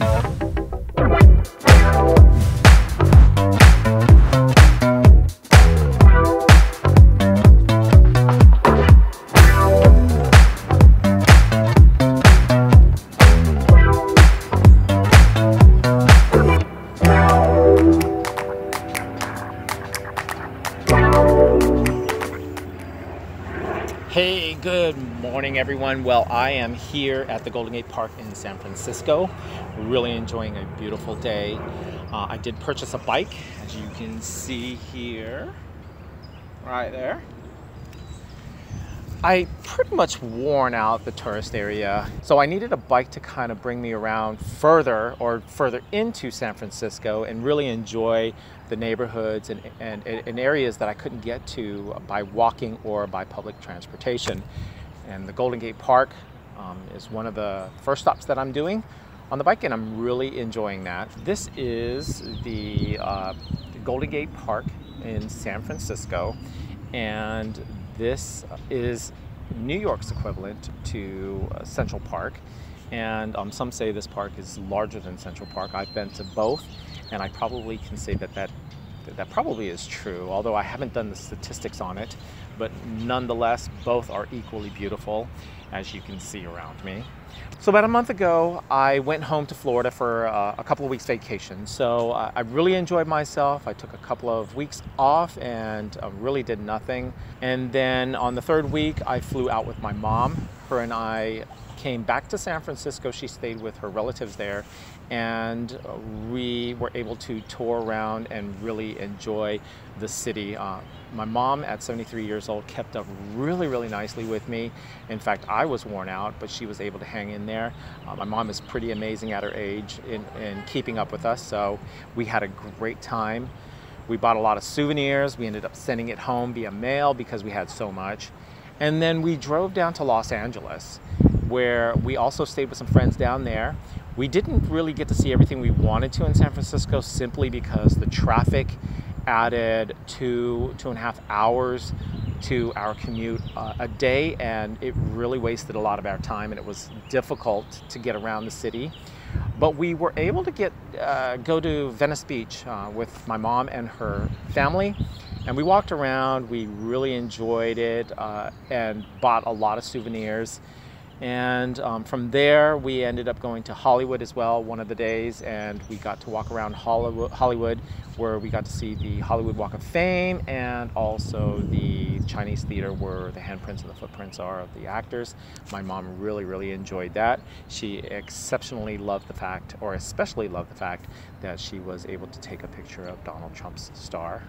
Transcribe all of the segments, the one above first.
Hey, good morning everyone. Well, I am here at the Golden Gate Park in San Francisco, really enjoying a beautiful day. I did purchase a bike, as you can see here, right there. I pretty much worn out the tourist area, so I needed a bike to kind of bring me around further into San Francisco and really enjoy the neighborhoods and areas that I couldn't get to by walking or by public transportation. And the Golden Gate Park is one of the first stops that I'm doing on the bike, and I'm really enjoying that. This is the Golden Gate Park in San Francisco, and this is New York's equivalent to Central Park, and some say this park is larger than Central Park. I've been to both, and I probably can say that probably is true, although I haven't done the statistics on it, but nonetheless, both are equally beautiful, as you can see around me. So about a month ago, I went home to Florida for a couple of weeks vacation. So I really enjoyed myself. I took a couple of weeks off and really did nothing. And then on the third week, I flew out with my mom. Her and I came back to San Francisco. She stayed with her relatives there, and we were able to tour around and really enjoy the city. My mom, at 73 years old, kept up really nicely with me. In fact, I was worn out, but she was able to hang in there. My mom is pretty amazing at her age in keeping up with us, so we had a great time. We bought a lot of souvenirs. We ended up sending it home via mail because we had so much. And then we drove down to Los Angeles, where we also stayed with some friends down there. We didn't really get to see everything we wanted to in San Francisco simply because the traffic added 2.5 hours to our commute a day, and it really wasted a lot of our time, and it was difficult to get around the city. But we were able to go to Venice Beach with my mom and her family, and we walked around. We really enjoyed it and bought a lot of souvenirs. And from there, we ended up going to Hollywood as well one of the days, and we got to walk around Hollywood, where we got to see the Hollywood Walk of Fame and also the Chinese theater where the handprints and the footprints are of the actors. My mom really enjoyed that. She exceptionally loved the fact, or especially loved the fact, that she was able to take a picture of Donald Trump's star.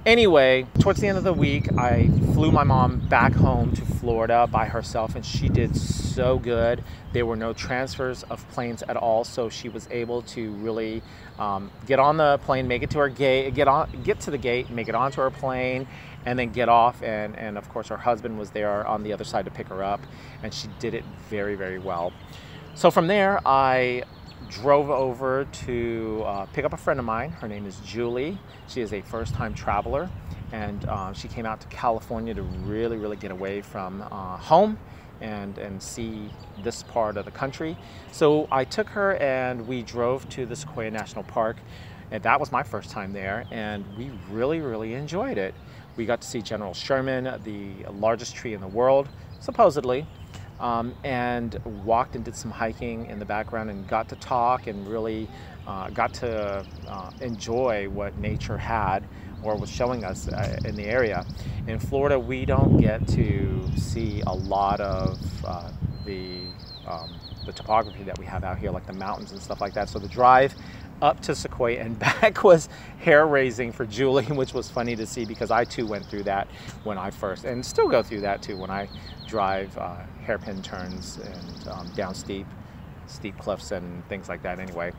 Anyway, towards the end of the week, I flew my mom back home to Florida by herself, and she did so good. There were no transfers of planes at all, so she was able to really get on the plane, make it to her gate, get to the gate, make it onto her plane, and then get off. And of course, her husband was there on the other side to pick her up, and she did it very well. So from there, I drove over to pick up a friend of mine. Her name is Julie. She is a first-time traveler, and she came out to California to really get away from home and see this part of the country. So I took her and we drove to the Sequoia National Park, and that was my first time there, and we really enjoyed it. We got to see General Sherman, the largest tree in the world, supposedly. And walked and did some hiking in the background and got to talk and really got to enjoy what nature had or was showing us in the area. In Florida, we don't get to see a lot of the topography that we have out here, like the mountains and stuff like that. So the drive up to Sequoia and back was hair-raising for Julie, which was funny to see because I too went through that when I first, and still go through that too when I drive hairpin turns and down steep cliffs and things like that anyway.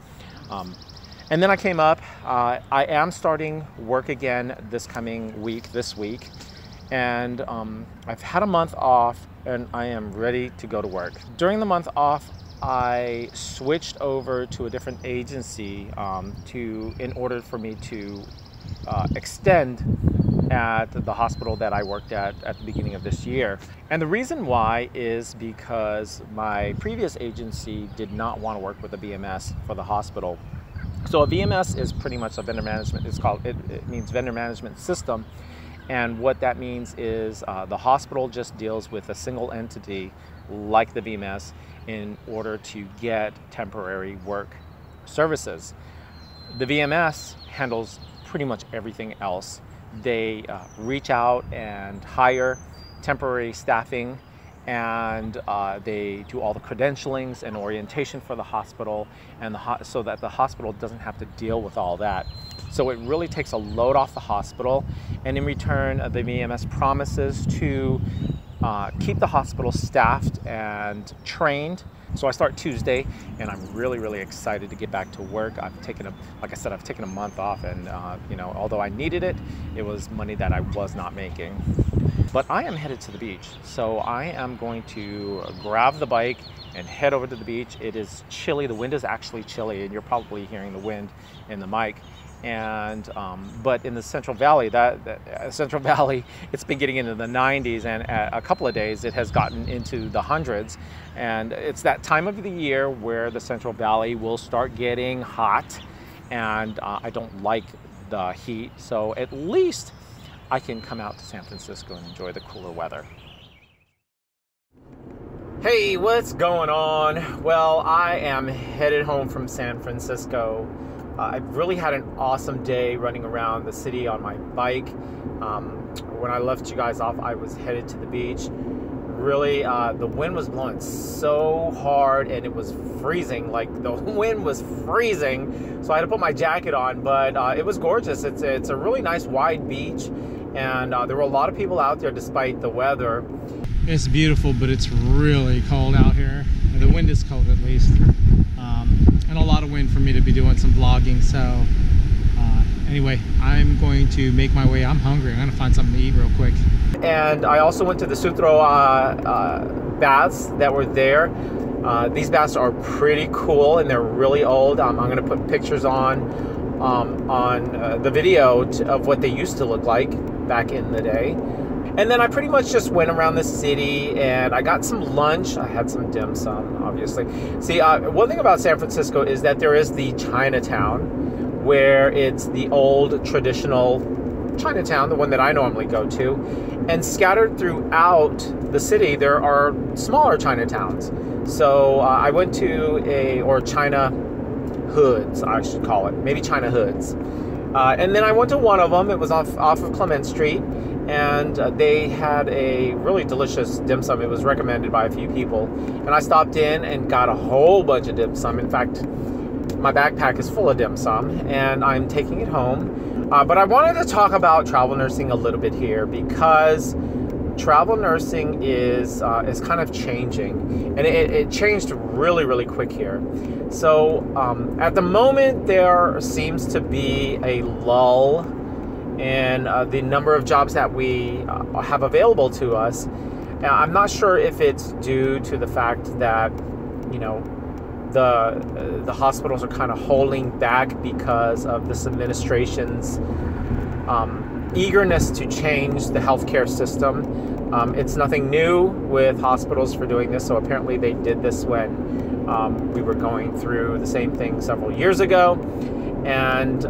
And then I came up. I am starting work again this week, and I've had a month off and I am ready to go to work. During the month off, I switched over to a different agency in order for me to extend at the hospital that I worked at the beginning of this year. And the reason why is because my previous agency did not want to work with a VMS for the hospital. So a VMS is pretty much a vendor management, it means vendor management system. And what that means is the hospital just deals with a single entity like the VMS in order to get temporary work services. The VMS handles pretty much everything else. They reach out and hire temporary staffing, and they do all the credentialings and orientation for the hospital, and so that the hospital doesn't have to deal with all that. So it really takes a load off the hospital, and in return, the VMS promises to keep the hospital staffed and trained. So I start Tuesday, and I'm really excited to get back to work. Like I said, I've taken a month off, and you know, although I needed it, it was money that I was not making. But I am headed to the beach, so I am going to grab the bike and head over to the beach. It is chilly. The wind is actually chilly, and you're probably hearing the wind in the mic. And but in the Central Valley, Central Valley, it's been getting into the 90s, and a couple of days it has gotten into the hundreds. And it's that time of the year where the Central Valley will start getting hot, and I don't like the heat, so at least I can come out to San Francisco and enjoy the cooler weather. Hey, what's going on? Well, I am headed home from San Francisco. I've really had an awesome day running around the city on my bike. When I left you guys off, I was headed to the beach. Really, the wind was blowing so hard, and it was freezing. Like, the wind was freezing, so I had to put my jacket on, but it was gorgeous. It's a really nice wide beach, and there were a lot of people out there despite the weather. It's beautiful, but it's really cold out here. The wind is cold, at least. And a lot of wind for me to be doing some vlogging. So anyway, I'm going to make my way. I'm hungry. I'm gonna find something to eat real quick. And I also went to the Sutro baths that were there. These baths are pretty cool, and they're really old. I'm gonna put pictures on the video of what they used to look like back in the day. And then I pretty much just went around the city, and I got some lunch. I had some dim sum, obviously. See, one thing about San Francisco is that there is the Chinatown, where it's the old traditional Chinatown, the one that I normally go to. And scattered throughout the city, there are smaller Chinatowns. So I went to China Hoods, I should call it. Maybe China Hoods. And then I went to one of them. It was off of Clement Street. And they had a really delicious dim sum. It was recommended by a few people. And I stopped in and got a whole bunch of dim sum. In fact, my backpack is full of dim sum, and I'm taking it home. But I wanted to talk about travel nursing a little bit here, because travel nursing is kind of changing. And it changed really quick here. So at the moment, there seems to be a lull and the number of jobs that we have available to us. Now, I'm not sure if it's due to the fact that, you know, the hospitals are kind of holding back because of this administration's eagerness to change the healthcare system. It's nothing new with hospitals for doing this, so apparently they did this when we were going through the same thing several years ago. And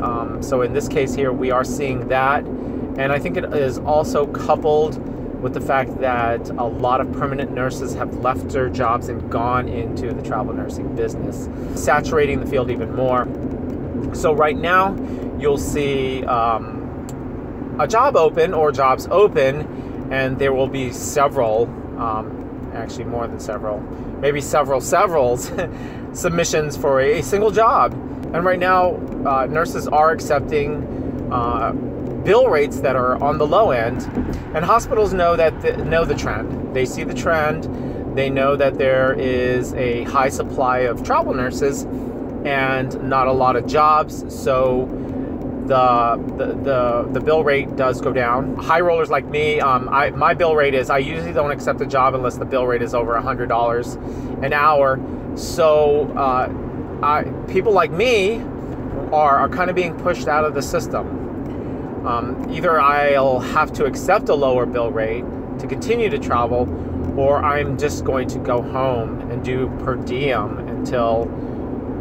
so in this case here, we are seeing that. And I think it is also coupled with the fact that a lot of permanent nurses have left their jobs and gone into the travel nursing business, saturating the field even more. So right now, you'll see a job open or jobs open, and there will be several, actually more than several, maybe several submissions for a single job. And right now, nurses are accepting bill rates that are on the low end, and hospitals know the trend. They see the trend. They know that there is a high supply of travel nurses and not a lot of jobs, so the bill rate does go down. High rollers like me, my bill rate is, I usually don't accept a job unless the bill rate is over $100 an hour. So people like me are kind of being pushed out of the system. Either I'll have to accept a lower bill rate to continue to travel, or I'm just going to go home and do per diem until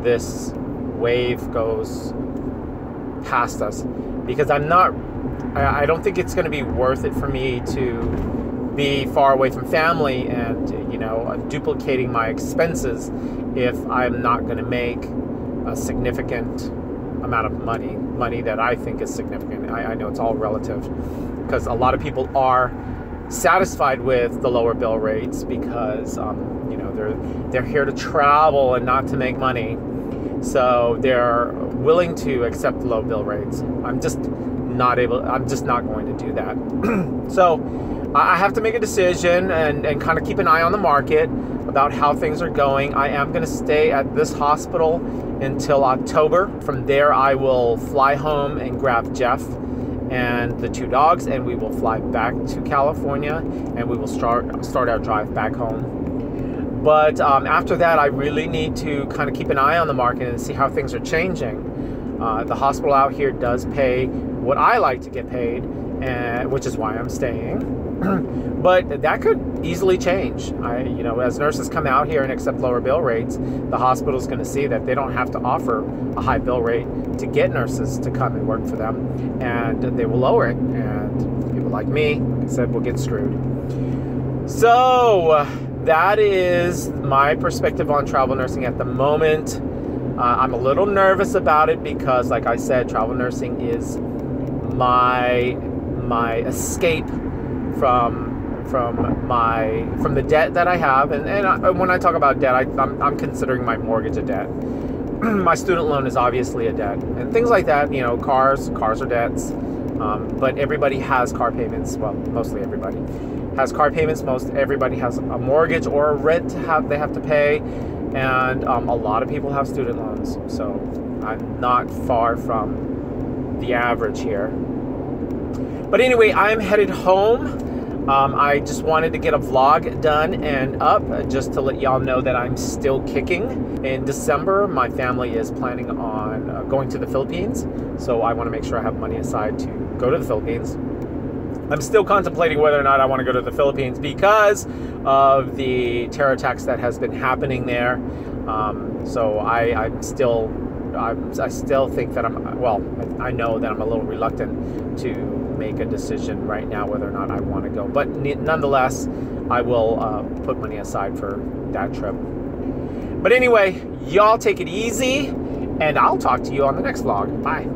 this wave goes past us, because I don't think it's going to be worth it for me to be far away from family and, you know, duplicating my expenses if I'm not going to make a significant amount of money that I think is significant. I know it's all relative, because a lot of people are satisfied with the lower bill rates because you know, they're here to travel and not to make money, so they're willing to accept low bill rates. I'm just not going to do that. So I have to make a decision and kind of keep an eye on the market about how things are going. I am going to stay at this hospital until October. From there, I will fly home and grab Jeff and the 2 dogs, and we will fly back to California, and we will start our drive back home. But after that, I really need to kind of keep an eye on the market and see how things are changing. The hospital out here does pay what I like to get paid, which is why I'm staying. But that could easily change. You know, as nurses come out here and accept lower bill rates, the hospital is going to see that they don't have to offer a high bill rate to get nurses to come and work for them, and they will lower it. And people like me, like I said, will get screwed. So that is my perspective on travel nursing at the moment. I'm a little nervous about it because, like I said, travel nursing is my escape from the debt that I have, and when I talk about debt, I'm considering my mortgage a debt. My student loan is obviously a debt, and things like that. You know, cars are debts, but everybody has car payments. Well, mostly everybody has car payments. Most everybody has a mortgage or a rent they have to pay, and a lot of people have student loans. So I'm not far from the average here. But anyway, I'm headed home. I just wanted to get a vlog done and up just to let y'all know that I'm still kicking. In December, my family is planning on going to the Philippines, so I want to make sure I have money aside to go to the Philippines. I'm still contemplating whether or not I want to go to the Philippines because of the terror attacks that has been happening there. So I still think that I know that I'm a little reluctant to make a decision right now whether or not I want to go. But nonetheless, I will put money aside for that trip. But anyway, y'all take it easy, and I'll talk to you on the next vlog. Bye.